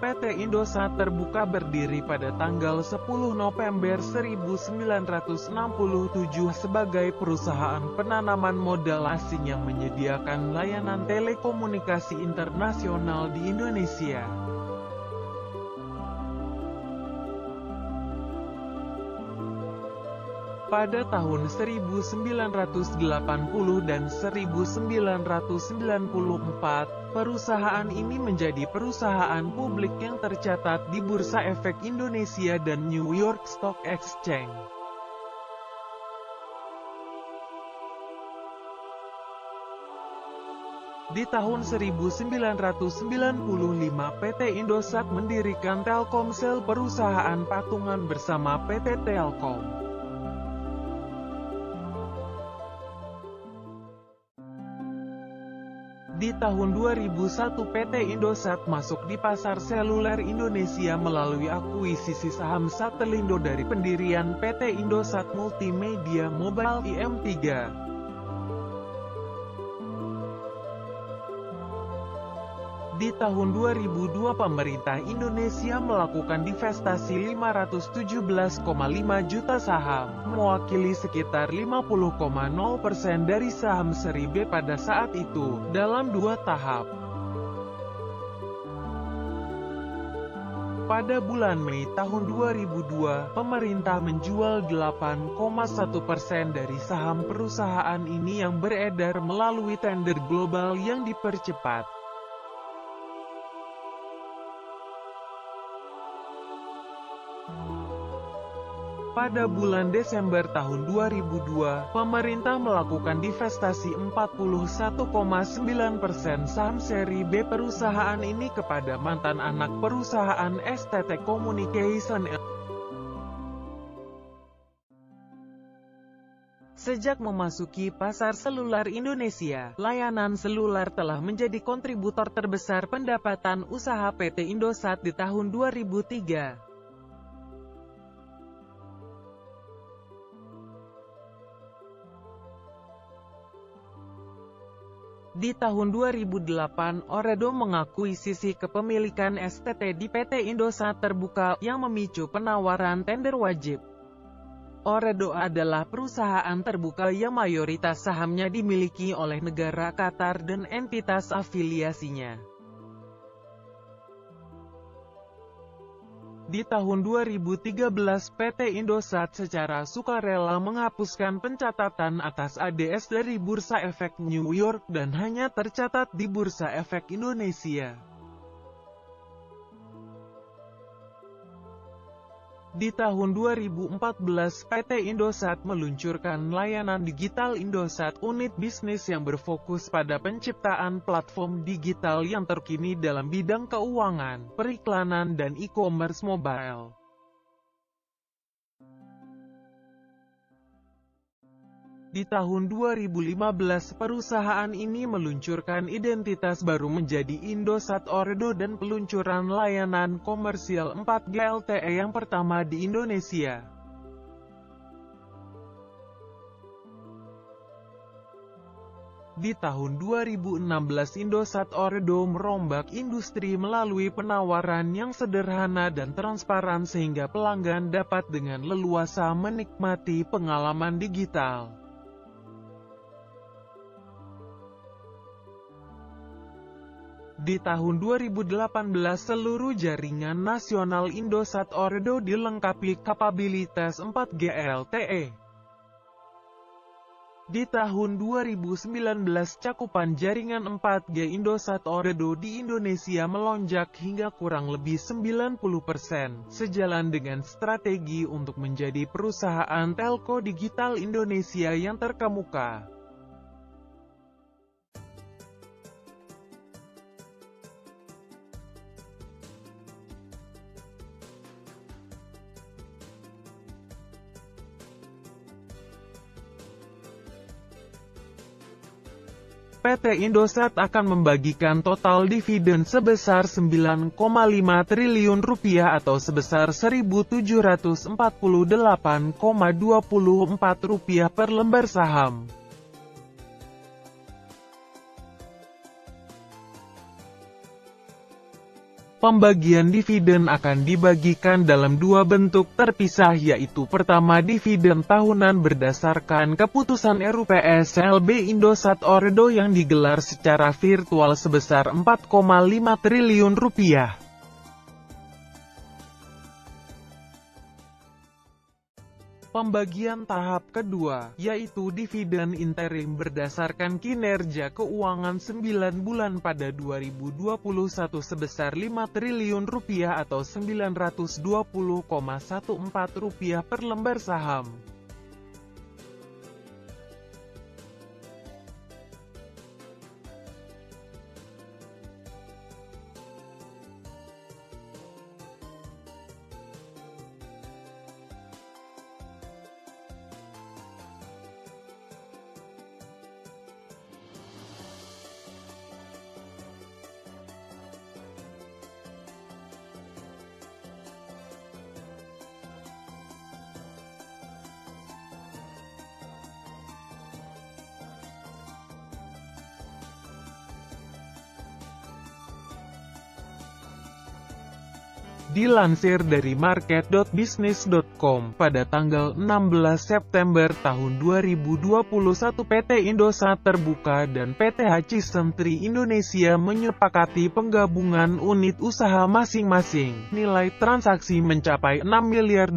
PT Indosat Terbuka berdiri pada tanggal 10 November 1967 sebagai perusahaan penanaman modal asing yang menyediakan layanan telekomunikasi internasional di Indonesia. Pada tahun 1980 dan 1994, perusahaan ini menjadi perusahaan publik yang tercatat di Bursa Efek Indonesia dan New York Stock Exchange. Di tahun 1995 PT Indosat mendirikan Telkomsel, perusahaan patungan bersama PT Telkom. Di tahun 2001 PT Indosat masuk di pasar seluler Indonesia melalui akuisisi saham Satellindo dari pendirian PT Indosat Multimedia Mobile IM3. Di tahun 2002 pemerintah Indonesia melakukan divestasi 517,5 juta saham, mewakili sekitar 50,0% dari saham seri B pada saat itu, dalam 2 tahap. Pada bulan Mei tahun 2002, pemerintah menjual 8,1% dari saham perusahaan ini yang beredar melalui tender global yang dipercepat. Pada bulan Desember tahun 2002, pemerintah melakukan divestasi 41,9% saham seri B perusahaan ini kepada mantan anak perusahaan STT Communication. Sejak memasuki pasar seluler Indonesia, layanan seluler telah menjadi kontributor terbesar pendapatan usaha PT Indosat di tahun 2003. Di tahun 2008, Ooredoo mengakuisisi kepemilikan STT di PT Indosat Terbuka, yang memicu penawaran tender wajib. Ooredoo adalah perusahaan terbuka yang mayoritas sahamnya dimiliki oleh negara Qatar dan entitas afiliasinya. Di tahun 2013 PT Indosat secara sukarela menghapuskan pencatatan atas ADS dari Bursa Efek New York dan hanya tercatat di Bursa Efek Indonesia. Di tahun 2014 PT Indosat meluncurkan layanan digital Indosat Unit Bisnis yang berfokus pada penciptaan platform digital yang terkini dalam bidang keuangan, periklanan dan e-commerce mobile. Di tahun 2015 perusahaan ini meluncurkan identitas baru menjadi Indosat Ooredoo dan peluncuran layanan komersial 4G LTE yang pertama di Indonesia. Di tahun 2016 Indosat Ooredoo merombak industri melalui penawaran yang sederhana dan transparan sehingga pelanggan dapat dengan leluasa menikmati pengalaman digital. Di tahun 2018 seluruh jaringan nasional Indosat Ooredoo dilengkapi kapabilitas 4G LTE. Di tahun 2019 cakupan jaringan 4G Indosat Ooredoo di Indonesia melonjak hingga kurang lebih 90%, sejalan dengan strategi untuk menjadi perusahaan telco digital Indonesia yang terkemuka. PT Indosat akan membagikan total dividen sebesar Rp9,5 triliun atau sebesar Rp1.748,24 per lembar saham. Pembagian dividen akan dibagikan dalam dua bentuk terpisah, yaitu pertama dividen tahunan berdasarkan keputusan RUPS LB Indosat Ooredoo yang digelar secara virtual sebesar Rp4,5 triliun. Pembagian tahap kedua, yaitu dividen interim berdasarkan kinerja keuangan 9 bulan pada 2021 sebesar Rp5 triliun atau Rp920,14 per lembar saham. Dilansir dari market.bisnis.com, pada tanggal 16 September tahun 2021 PT Indosat Terbuka dan PT Hutchison Tri Indonesia menyepakati penggabungan unit usaha masing-masing. Nilai transaksi mencapai $6 miliar.